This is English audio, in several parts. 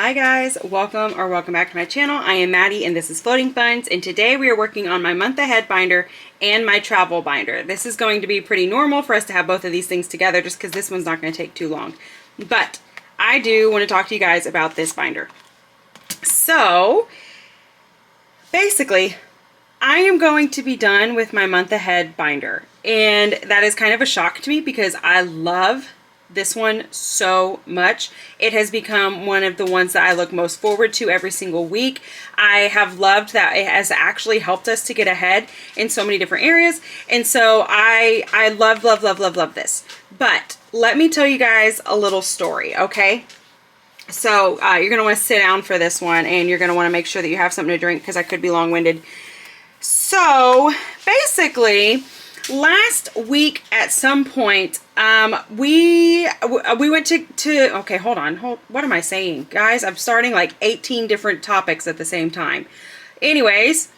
Hi guys, welcome back to my channel. I am Maddie and this is Floating Funds, and today we are working on my month ahead binder and my travel binder. This is going to be pretty normal for us to have both of these things together just because this one's not going to take too long. But I do want to talk to you guys about this binder. So basically, I am going to be done with my month ahead binder, and that is kind of a shock to me because I love this one so much. It has become one of the ones that I look most forward to every single week. I have loved that it has actually helped us to get ahead in so many different areas, and so I love this. But let me tell you guys a little story, okay? So you're gonna want to sit down for this one, and you're gonna want to make sure that you have something to drink because I could be long-winded. So basically, last week at some point, we went to okay, hold on, what am I saying, guys? I'm starting like 18 different topics at the same time. Anyways,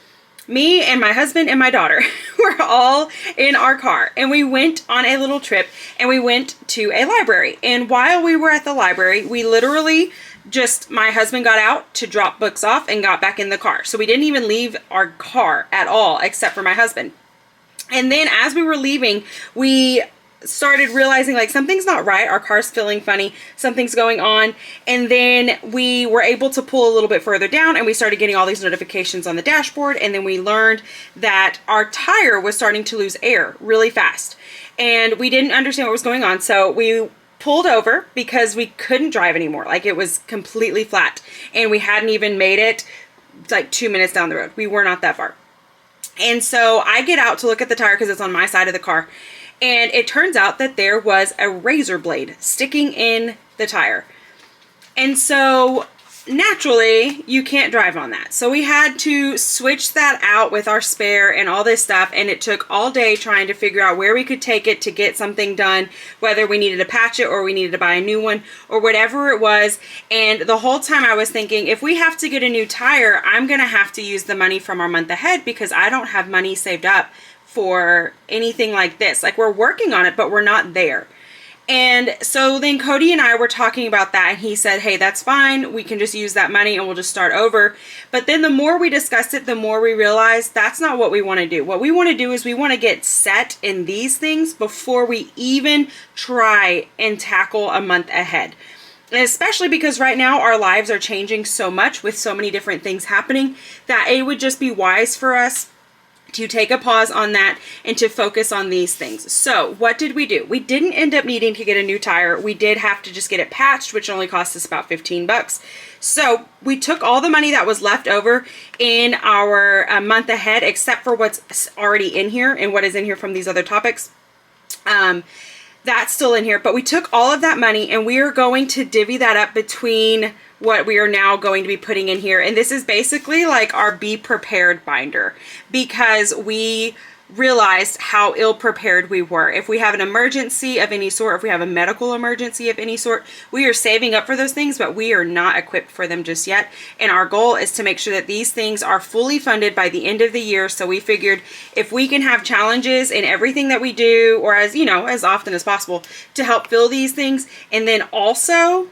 me and my husband and my daughter were all in our car, and we went on a little trip, and we went to a library. And while we were at the library, we literally just, my husband got out to drop books off and got back in the car. So we didn't even leave our car at all, except for my husband. And then as we were leaving, we started realizing like something's not right. Our car's feeling funny. Something's going on. And then we were able to pull a little bit further down, and we started getting all these notifications on the dashboard. And then we learned that our tire was starting to lose air really fast. And we didn't understand what was going on. So we pulled over because we couldn't drive anymore. Like, it was completely flat. And we hadn't even made it like 2 minutes down the road. We were not that far. And so I get out to look at the tire because it's on my side of the car. And it turns out that there was a razor blade sticking in the tire. And so naturally, you can't drive on that. So we had to switch that out with our spare and all this stuff. And it took all day trying to figure out where we could take it to get something done, whether we needed to patch it or we needed to buy a new one or whatever it was. And the whole time I was thinking, if we have to get a new tire, I'm going to have to use the money from our month ahead because I don't have money saved up for anything like this. Like, we're working on it, but we're not there. And so then Cody and I were talking about that, and he said, hey, that's fine. We can just use that money and we'll just start over. But then the more we discussed it, the more we realized that's not what we want to do. What we want to do is we want to get set in these things before we even try and tackle a month ahead. And especially because right now our lives are changing so much with so many different things happening that it would just be wise for us to take a pause on that and to focus on these things. So what did we do? We didn't end up needing to get a new tire. We did have to just get it patched, which only cost us about 15 bucks. So we took all the money that was left over in our month ahead, except for what's already in here and what is in here from these other topics. That's still in here, but we took all of that money and we are going to divvy that up between what we are now going to be putting in here. And this is basically like our Be Prepared binder, because we realized how ill prepared we were. If we have an emergency of any sort, if we have a medical emergency of any sort, we are saving up for those things, but we are not equipped for them just yet. And our goal is to make sure that these things are fully funded by the end of the year. So we figured if we can have challenges in everything that we do, or as you know, as often as possible, to help fill these things, and then also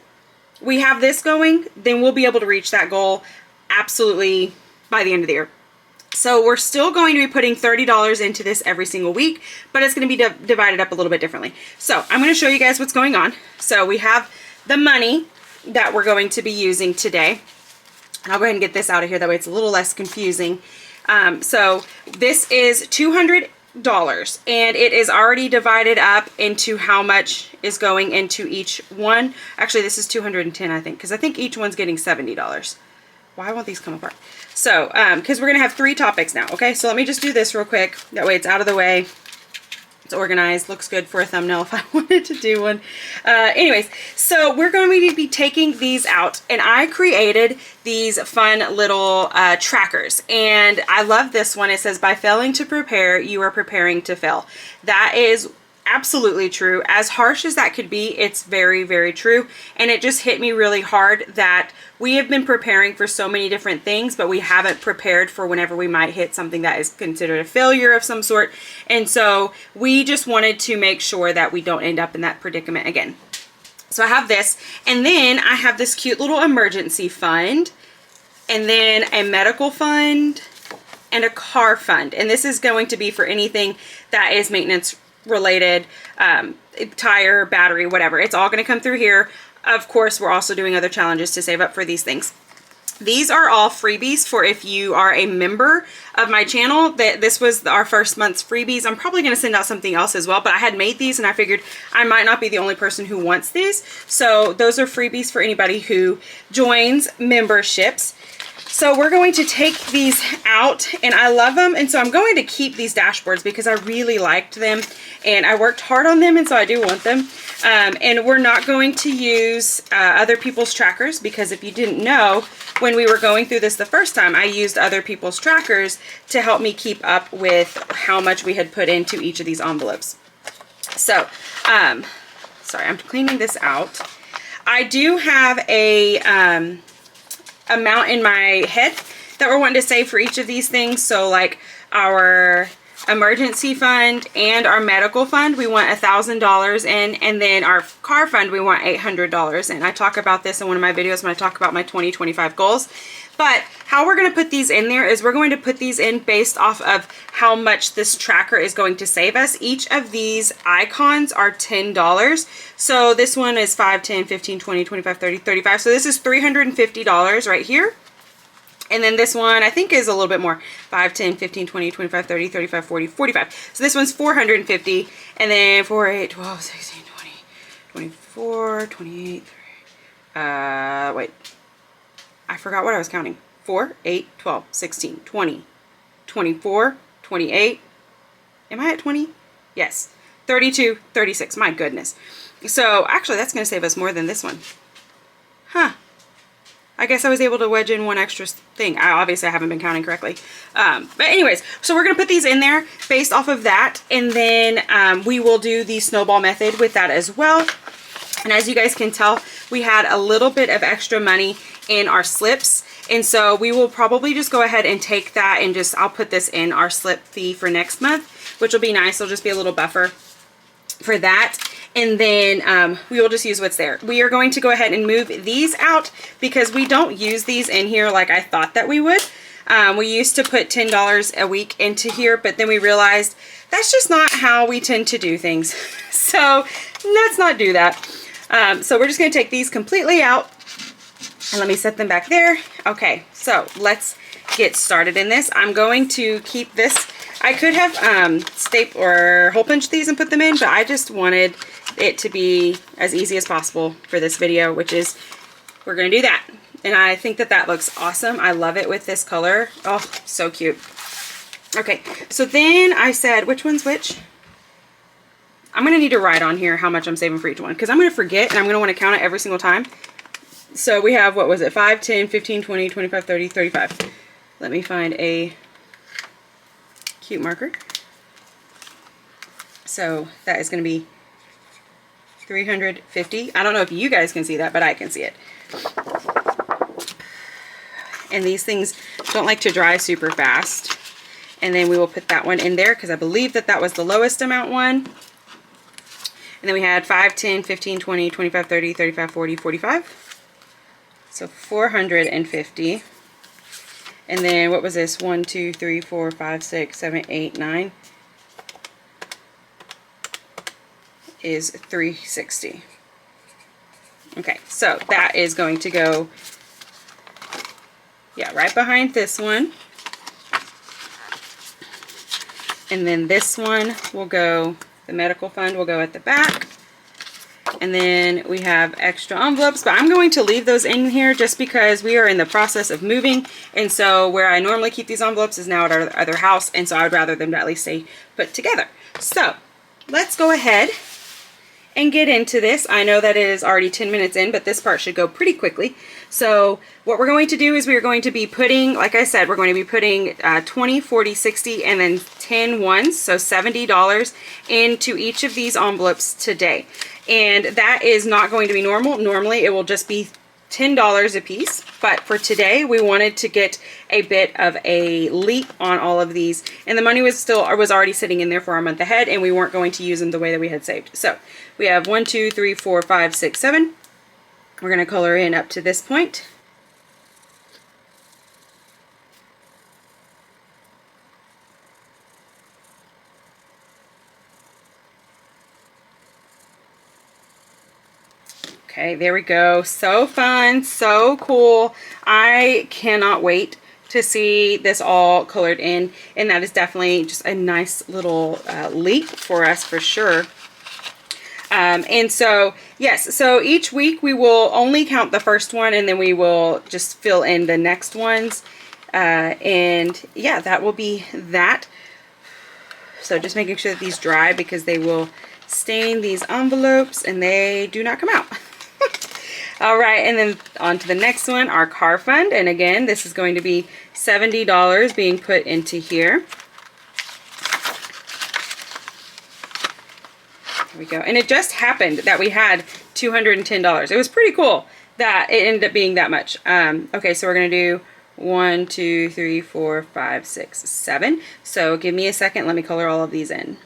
we have this going, then we'll be able to reach that goal absolutely by the end of the year. So we're still going to be putting $30 into this every single week, but it's going to be divided up a little bit differently. So I'm going to show you guys what's going on. So we have the money that we're going to be using today. I'll go ahead and get this out of here. That way it's a little less confusing. So this is $200. And it is already divided up into how much is going into each one. Actually, this is 210, I think, because I think each one's getting $70. Why won't these come apart? So, because we're going to have 3 topics now, okay? So let me just do this real quick. That way it's out of the way. It's organized. Looks good for a thumbnail if I wanted to do one. Anyways, so we're going to be taking these out, and I created these fun little trackers, and I love this one. It says, by failing to prepare, you are preparing to fail. That is absolutely true. As harsh as that could be, it's very, very true. And it just hit me really hard that we have been preparing for so many different things, but we haven't prepared for whenever we might hit something that is considered a failure of some sort. And so we just wanted to make sure that we don't end up in that predicament again. So I have this, and then I have this cute little emergency fund, and then a medical fund, and a car fund. And this is going to be for anything that is maintenance related, tire, battery, whatever. It's all going to come through here. Of course, we're also doing other challenges to save up for these things. These are all freebies for if you are a member of my channel. This was our first month's freebies. I'm probably going to send out something else as well, but I had made these and I figured I might not be the only person who wants these. So those are freebies for anybody who joins memberships. So we're going to take these out, and I love them, and so I'm going to keep these dashboards because I really liked them and I worked hard on them, and so I do want them. And we're not going to use other people's trackers, because if you didn't know, when we were going through this the first time, I used other people's trackers to help me keep up with how much we had put into each of these envelopes. So, sorry, I'm cleaning this out. I do have a amount in my head that we're wanting to save for each of these things. So like our emergency fund and our medical fund, we want $1,000 in, and then our car fund, we want $800. And I talk about this in one of my videos when I talk about my 2025 goals. But how we're going to put these in there is we're going to put these in based off of how much this tracker is going to save us. Each of these icons are $10. So this one is 5, 10, 15, 20, 25, 30, 35. So this is $350 right here. And then this one I think is a little bit more. 5, 10, 15, 20, 25, 30, 35, 40, 45. So this one's $450. And then 4, 8, 12, 16, 20, 24, 28, wait. I forgot what I was counting. 4, 8, 12, 16, 20, 24, 28. Am I at 20? Yes. 32, 36. My goodness. So actually that's going to save us more than this one. Huh. I guess I was able to wedge in one extra thing. Obviously I haven't been counting correctly. But anyways, so we're going to put these in there based off of that. And then we will do the snowball method with that as well. And as you guys can tell, we had a little bit of extra money in our slips. And so we will probably just go ahead and take that and I'll put this in our slip fee for next month, which will be nice. It'll just be a little buffer for that. And then we will just use what's there. We are going to go ahead and move these out because we don't use these in here like I thought that we would. We used to put $10 a week into here, but then we realized that's just not how we tend to do things. So let's not do that. So we're just going to take these completely out. And let me set them back there. Okay, so let's get started in this. I'm going to keep this. I could have staple or hole punch these and put them in, but I just wanted it to be as easy as possible for this video, which is we're going to do that. And I think that that looks awesome. I love it with this color. Oh, so cute. Okay, so then I said, which one's which? I'm going to need to write on here how much I'm saving for each one because I'm going to forget and I'm going to want to count it every single time. So we have, what was it, 5, 10, 15, 20, 25, 30, 35. Let me find a cute marker. So that is going to be 350. I don't know if you guys can see that, but I can see it. And these things don't like to dry super fast. And then we will put that one in there because I believe that that was the lowest amount one. And then we had 5, 10, 15, 20, 25, 30, 35, 40, 45. So 450. And then what was this? 1, 2, 3, 4, 5, 6, 7, 8, 9 is 360. Okay, so that is going to go, yeah, right behind this one. And then this one will go, the medical fund will go at the back. And then we have extra envelopes, but I'm going to leave those in here just because we are in the process of moving. And so where I normally keep these envelopes is now at our other house. And so I would rather them to at least stay put together. So let's go ahead and get into this. I know that it is already 10 minutes in, but this part should go pretty quickly. So what we're going to do is we're going to be putting, like I said, we're going to be putting 20, 40, 60, and then 10 ones, so $70 into each of these envelopes today. And that is not going to be normal. Normally it will just be $10 a piece, but for today we wanted to get a bit of a leap on all of these, and the money was already sitting in there for our month ahead, and we weren't going to use them the way that we had saved. So We have 1, 2, 3, 4, 5, 6, 7. We're going to color in up to this point. Okay, there we go. So fun, so cool. I cannot wait to see this all colored in, and that is definitely just a nice little leap for us for sure. And so, yes, so each week we will only count the first one, and then we will just fill in the next ones. And yeah, that will be that. So just making sure that these dry, because they will stain these envelopes and they do not come out. All right, and then on to the next one, our car fund. And again, this is going to be $70 being put into here. There we go. And it just happened that we had $210. It was pretty cool that it ended up being that much. Okay, so we're going to do 1, 2, 3, 4, 5, 6, 7. So give me a second. Let me color all of these in.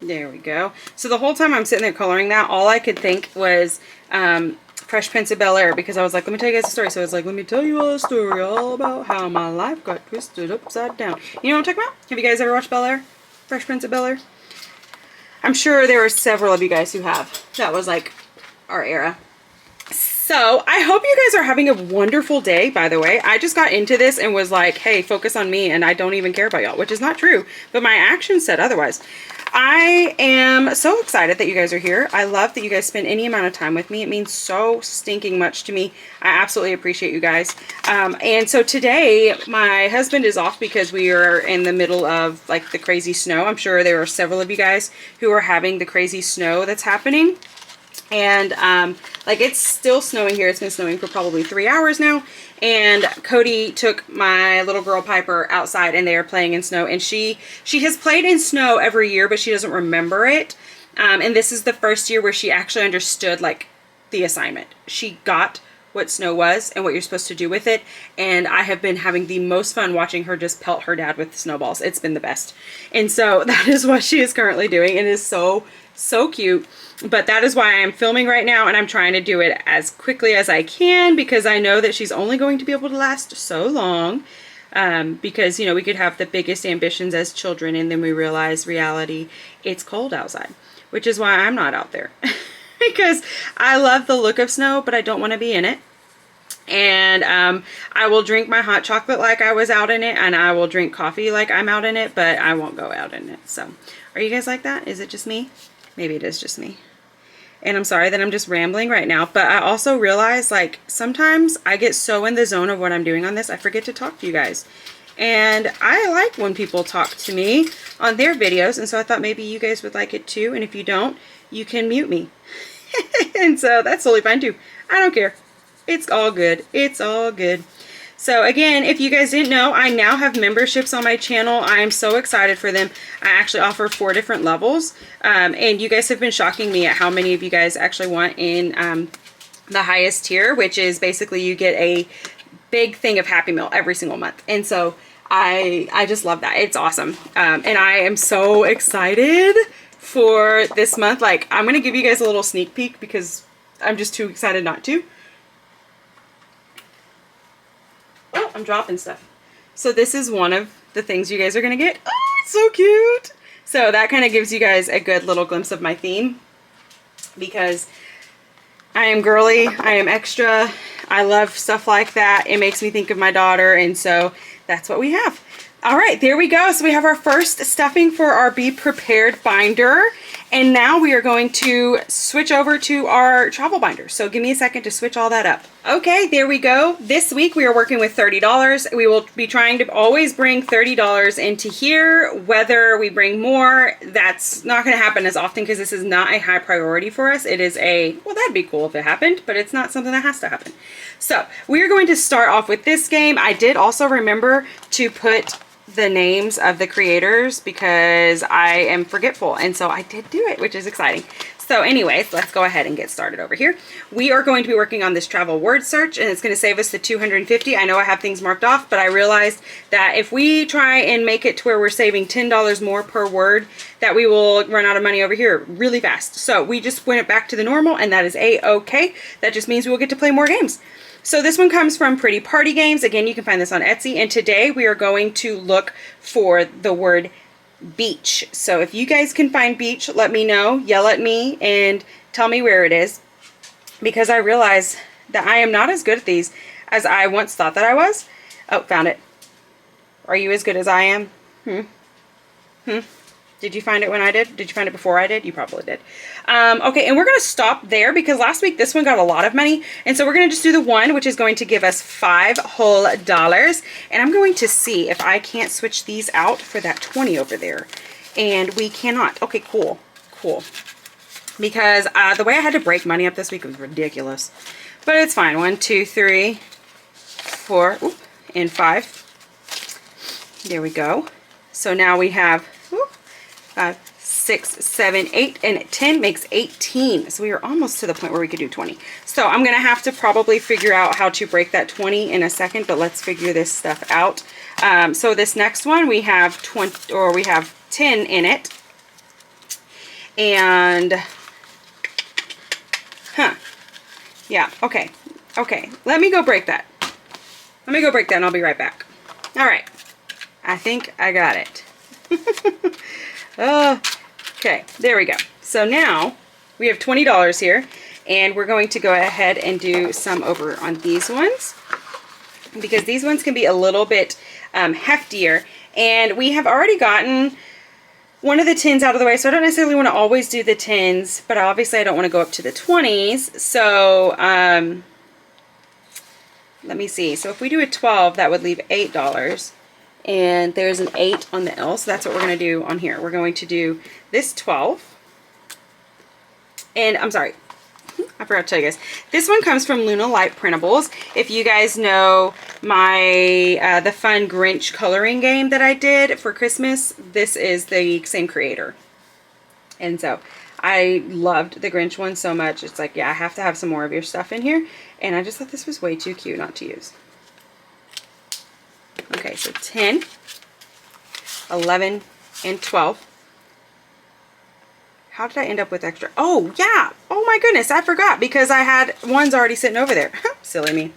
There we go. So the whole time I'm sitting there coloring that, all I could think was Fresh Prince of Bel-Air, because I was like, let me tell you guys a story. So I was like, let me tell you a story all about how my life got twisted upside down. You know what I'm talking about? Have you guys ever watched Bel-Air? Fresh Prince of Bel-Air? I'm sure there are several of you guys who have. That was like our era. So I hope you guys are having a wonderful day, by the way. I just got into this and was like, hey, focus on me and I don't even care about y'all, which is not true, but my actions said otherwise. I am so excited that you guys are here. I love that you guys spend any amount of time with me. It means so stinking much to me. I absolutely appreciate you guys. And so today my husband is off because we are in the middle of like the crazy snow. I'm sure there are several of you guys who are having the crazy snow that's happening. And like it's still snowing here. It's been snowing for probably 3 hours now. And Cody took my little girl Piper outside and they are playing in snow. And she has played in snow every year, but she doesn't remember it. And this is the first year where she actually understood like the assignment. She got what snow was and what you're supposed to do with it. And I have been having the most fun watching her just pelt her dad with snowballs. It's been the best. And so that is what she is currently doing. And it is so, so cute. But that is why I'm filming right now, and I'm trying to do it as quickly as I can because I know that she's only going to be able to last so long. Because, you know, we could have the biggest ambitions as children and then we realize reality, it's cold outside, which is why I'm not out there. Because I love the look of snow, but I don't want to be in it. And I will drink my hot chocolate like I was out in it, and I will drink coffee like I'm out in it, but I won't go out in it. So, are you guys like that? Is it just me? Maybe it is just me. And I'm sorry that I'm just rambling right now, but I also realize like sometimes I get so in the zone of what I'm doing on this, I forget to talk to you guys. And I like when people talk to me on their videos, and so I thought maybe you guys would like it too, and if you don't, you can mute me. And so that's totally fine too. I don't care. It's all good. It's all good. So again, if you guys didn't know, I now have memberships on my channel. I am so excited for them. I actually offer 4 different levels. And you guys have been shocking me at how many of you guys actually want in the highest tier, which is basically you get a big thing of Happy Meal every single month. And so I just love that. It's awesome. And I am so excited for this month. Like, I'm going to give you guys a little sneak peek because I'm just too excited not to. Oh, I'm dropping stuff. So this is one of the things you guys are going to get. Oh, it's so cute. So that kind of gives you guys a good little glimpse of my theme because I am girly. I am extra. I love stuff like that. It makes me think of my daughter. And so that's what we have. All right, there we go. So we have our first stuffing for our Be Prepared binder. And now we are going to switch over to our travel binder. So give me a second to switch all that up. Okay, there we go. This week we are working with $30. We will be trying to always bring $30 into here. Whether we bring more, that's not going to happen as often because this is not a high priority for us. It is a, well, that'd be cool if it happened, but it's not something that has to happen. So we are going to start off with this game. I did also remember to put the names of the creators because I am forgetful, and so I did do it, which is exciting. So anyways, let's go ahead and get started over here. We are going to be working on this travel word search, and it's going to save us the 250. I know I have things marked off, but I realized that if we try and make it to where we're saving $10 more per word, that we will run out of money over here really fast. So we just went it back to the normal, and that is a-okay. That just means we will get to play more games. So this one comes from PrettyPartyGames. Again, you can find this on Etsy. And today we are going to look for the word beach. So if you guys can find beach, let me know, yell at me, and tell me where it is. Because I realize that I am not as good at these as I once thought that I was. Oh, found it. Are you as good as I am? Did you find it when I did? Did you find it before I did? You probably did. Okay, and we're going to stop there because last week this one got a lot of money. And so we're going to just do the one, which is going to give us $5 whole. And I'm going to see if I can't switch these out for that 20 over there. And we cannot. Okay, cool. Cool. Because the way I had to break money up this week was ridiculous. But it's fine. 1, 2, 3, 4, and 5. There we go. So now we have 5, 6, 7, 8, and 10 makes 18. So we are almost to the point where we could do 20. So I'm going to have to probably figure out how to break that 20 in a second, but let's figure this stuff out. So this next one, we have 20, or we have 10 in it. And, yeah, okay. Okay, let me go break that. Let me go break that and I'll be right back. All right. I think I got it. Okay, there we go. So now we have $20 here, and we're going to go ahead and do some over on these ones because these ones can be a little bit heftier, and we have already gotten one of the 10s out of the way, so I don't necessarily want to always do the 10s, but obviously I don't want to go up to the 20s. So let me see. So if we do a 12, that would leave $8. And there's an 8 on the L, so that's what we're going to do on here. We're going to do this 12. And I'm sorry, I forgot to tell you guys. This one comes from Luna Light Printables. If you guys know my the fun Grinch coloring game that I did for Christmas, this is the same creator. And so I loved the Grinch one so much. It's like, yeah, I have to have some more of your stuff in here. And I just thought this was way too cute not to use. Okay, so 10, 11, and 12. How did I end up with extra? Oh, yeah. Oh, my goodness. I forgot because I had ones already sitting over there. Silly me.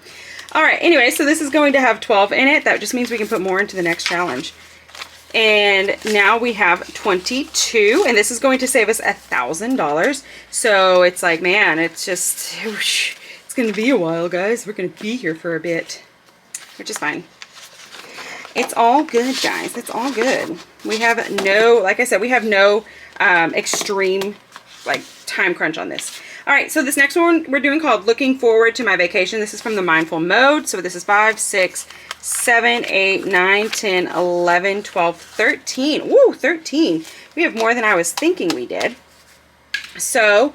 All right. Anyway, so this is going to have 12 in it. That just means we can put more into the next challenge. And now we have 22. And this is going to save us $1,000. So it's like, man, it's just, it's going to be a while, guys. We're going to be here for a bit, which is fine. It's all good, guys. It's all good. We have no, like I said, we have no extreme like time crunch on this. All right, so this next one we're doing called Looking Forward to My Vacation. This is from the Mindful Mode. So this is 5, 6, 7, 8, 9, 10, 11, 12, 13. Woo, 13. We have more than I was thinking we did. So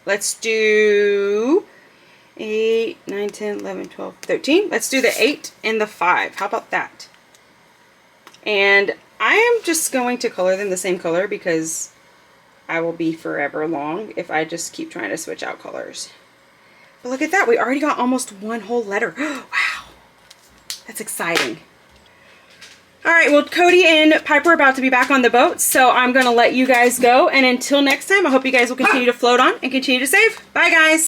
let's do 8, 9, 10, 11, 12, 13. Let's do the 8 and the 5. How about that? And I am just going to color them the same color because I will be forever long if I just keep trying to switch out colors. But look at that. We already got almost one whole letter. Wow. That's exciting. All right. Well, Cody and Piper are about to be back on the boat, so I'm going to let you guys go. And until next time, I hope you guys will continue to float on and continue to save. Bye, guys.